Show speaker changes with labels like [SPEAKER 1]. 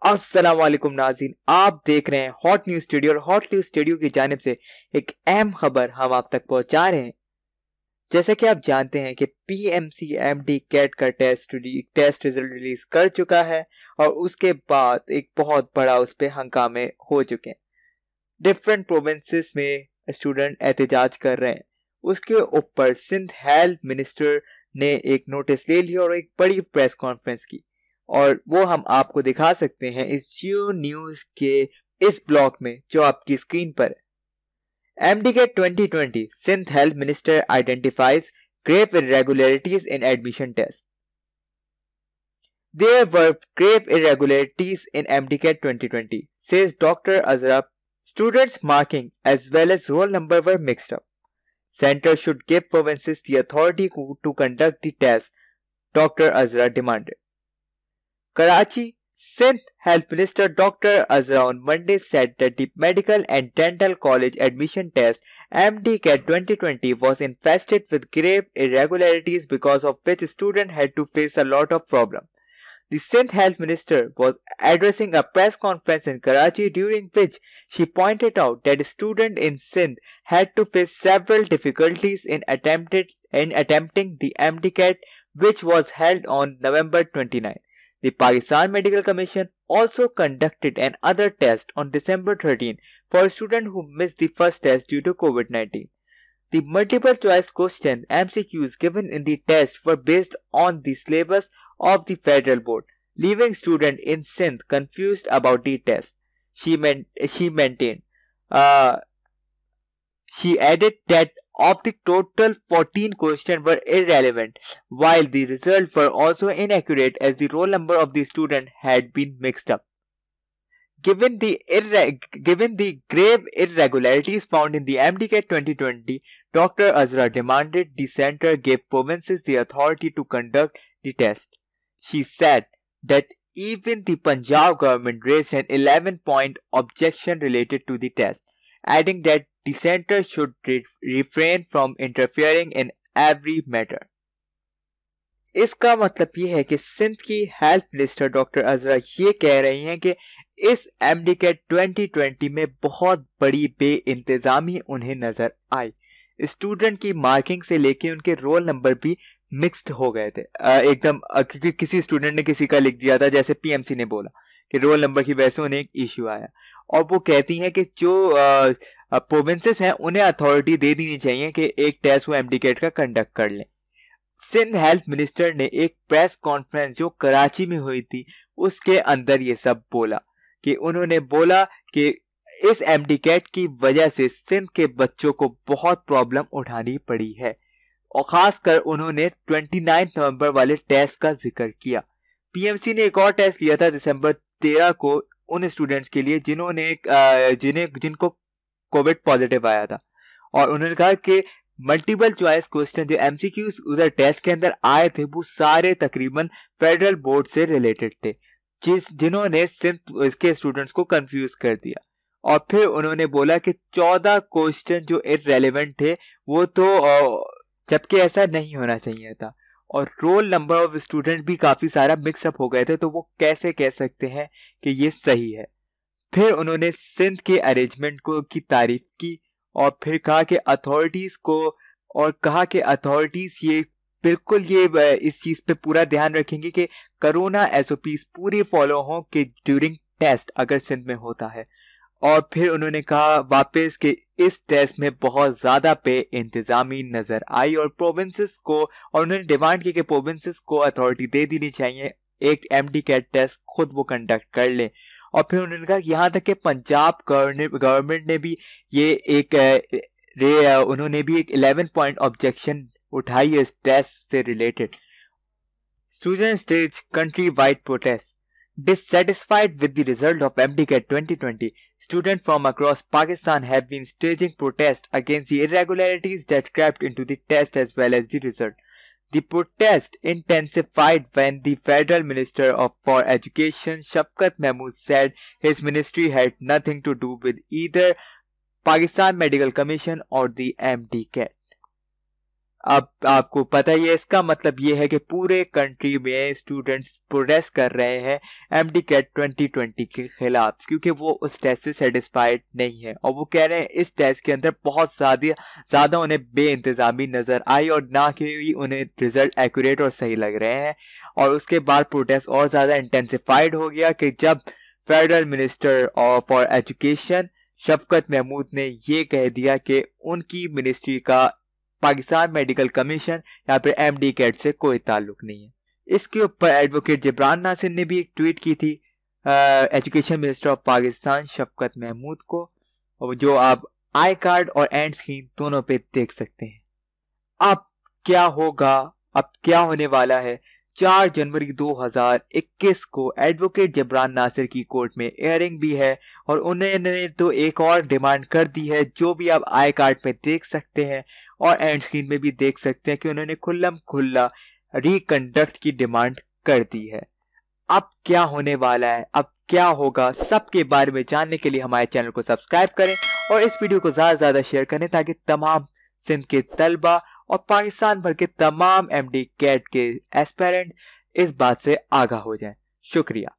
[SPEAKER 1] अस्सलाम वालेकुम नाज़रीन, आप देख रहे हैं हॉट न्यूज स्टूडियो और हॉट न्यूज स्टूडियो की जानिब से एक अहम खबर हम आप तक पहुंचा रहे हैं। जैसे कि आप जानते हैं कि पीएमसी एमडी कैट का टेस्ट रिजल्ट रिलीज कर चुका है और उसके बाद एक बहुत बड़ा उस पे हंगामे हो चुके हैं। डिफरेंट प्रोविंसेस में स्टूडेंट एहतजाज कर रहे हैं। उसके ऊपर सिंध हेल्थ मिनिस्टर ने एक नोटिस ले लिया और एक बड़ी प्रेस कॉन्फ्रेंस की, और वो हम आपको दिखा सकते हैं इस जियो न्यूज के इस ब्लॉग में जो आपकी स्क्रीन पर है। MDCAT 2020 Sindh Health Minister identifies grave irregularities in admission test. There were grave irregularities in MDCAT 2020, says Dr. Azra. Students' marking as well as roll number were mixed up. Center should give provinces the authority to conduct the test, Dr. Azra demanded. Karachi, Sindh Health Minister Dr. Azra on Monday said that the Medical and Dental College admission test MDCAT 2020 was infested with grave irregularities, because of which students had to face a lot of problems. The Sindh Health Minister was addressing a press conference in Karachi, during which she pointed out that students in Sindh had to face several difficulties in attempting the MDCAT, which was held on November 29. The Pakistan Medical Commission also conducted another test on December 13 for students who missed the first test due to COVID-19. The multiple choice question MCQs given in the test were based on the syllabus of the federal board, leaving students in Sindh confused about the test. She maintained. She added that of the total 14 questions were irrelevant, while the results were also inaccurate as the roll number of the student had been mixed up. Given the grave irregularities found in the MDCAT 2020, Dr. Azra demanded the center give provinces the authority to conduct the test. She said that even the Punjab government raised an 11-point objection related to the test, adding that the center should refrain from interfering in every matter. इसका मतलब ये है कि सिंध की health minister doctor अजरा ये कह रही हैं कि इस MDCAT 2020 में बहुत बड़ी बेइंतजामी उन्हें नजर आई। स्टूडेंट की मार्किंग से लेके उनके रोल नंबर भी मिक्स्ड हो गए थे एकदम, क्योंकि किसी स्टूडेंट ने किसी का लिख दिया था, जैसे पीएमसी ने बोला कि रोल नंबर की वजह से उन्हें एक इश्यू आया। और वो कहती हैं कि जो प्रोविंसेस हैं उन्हें अथॉरिटी दे देनी चाहिए कि एक टेस्ट वो MDCAT का कंडक्ट कर लें। सिंध हेल्थ मिनिस्टर ने एक प्रेस कॉन्फ्रेंस जो कराची में हुई थी उसके अंदर ये सब बोला कि उन्होंने बोला कि इस MDCAT की वजह से सिंध के बच्चों को बहुत प्रॉब्लम उठानी पड़ी है, और खासकर उन्होंने 29 नवंबर वाले टेस्ट का जिक्र किया। पीएमसी ने एक और टेस्ट लिया था दिसंबर 13 को उन स्टूडेंट्स के लिए जिनको कोविड पॉजिटिव आया था, और उन्होंने कहा कि मल्टीपल चॉइस क्वेश्चन जो MCQs उधर टेस्ट के अंदर आए थे वो सारे तकरीबन फेडरल बोर्ड से रिलेटेड थे, जिन्होंने सिंध के स्टूडेंट्स को कंफ्यूज कर दिया। और फिर उन्होंने बोला कि 14 क्वेश्चन जो इररेलेवेंट थे वो तो, जबकि ऐसा नहीं होना चाहिए था, और रोल नंबर ऑफ स्टूडेंट भी काफी सारा मिक्सअप हो गए थे, तो वो कैसे कह सकते हैं कि ये सही है। फिर उन्होंने सिंध के अरेंजमेंट की तारीफ की और फिर कहा कि अथॉरिटीज ये बिल्कुल इस चीज पे पूरा ध्यान रखेंगे कि कोरोना SOPs पूरी फॉलो हो कि ड्यूरिंग टेस्ट अगर सिंध में होता है। और फिर उन्होंने कहा वापस कि इस टेस्ट में बहुत ज्यादा पे इंतजामी नजर आई और प्रोविंसेस को, और उन्होंने डिमांड की कि प्रोविंसेस को अथॉरिटी दे देनी चाहिए एक MDCAT टेस्ट खुद वो कंडक्ट कर ले। और फिर उन्होंने कहा यहाँ तक कि पंजाब गवर्नमेंट ने भी उन्होंने भी एक 11-point ऑब्जेक्शन उठाई है इस टेस्ट से related. Student stage country wide protest. Dissatisfied with the result of MDCAT 2020, students from across Pakistan have been staging protests against the irregularities that crept into the test as well as the result. The protest intensified when the Federal Minister for Education, Shafqat Mahmood, said his ministry had nothing to do with either Pakistan Medical Commission or the MDCAT. अब आपको पता ही है, इसका मतलब ये है कि पूरे कंट्री में स्टूडेंट्स प्रोटेस्ट कर रहे हैं एमडी कैट 2020 के खिलाफ, क्योंकि वो उस टेस्ट से सेटिस्फाइड नहीं है और वो कह रहे हैं इस टेस्ट के अंदर बहुत ज़्यादा उन्हें बेइंतजामी नज़र आई और ना कि उन्हें रिजल्ट एक्यूरेट और सही लग रहे हैं। और उसके बाद प्रोटेस्ट और ज़्यादा इंटेंसिफाइड हो गया कि जब फेडरल मिनिस्टर फॉर एजुकेशन शफकत महमूद ने ये कह दिया कि उनकी मिनिस्ट्री का पाकिस्तान मेडिकल कमीशन या फिर एमडी कैट से कोई ताल्लुक नहीं है। इसके ऊपर एडवोकेट जिब्रान नासिर ने भी एक ट्वीट की थी एजुकेशन मिनिस्टर ऑफ पाकिस्तान शफकत महमूद को, जो आप आई कार्ड और एंड स्क्रीन दोनों पे देख सकते हैं। अब क्या होगा, अब क्या होने वाला है? 4 जनवरी 2021 को एडवोकेट जिब्रान नासिर की कोर्ट में एयरिंग भी है और उन्होंने तो एक और डिमांड कर दी है, जो भी आप आई कार्ड पे देख सकते हैं और एंड स्क्रीन में भी देख सकते हैं कि उन्होंने खुल्लम खुल्ला रिकंडक्ट की डिमांड कर दी है। अब क्या होने वाला है, अब क्या होगा, सबके बारे में जानने के लिए हमारे चैनल को सब्सक्राइब करें और इस वीडियो को ज़्यादा से ज़्यादा शेयर करें ताकि तमाम सिंध के तलबा और पाकिस्तान भर के तमाम एमडी कैट के एस्पिरेंट इस बात से आगाह हो जाएं। शुक्रिया।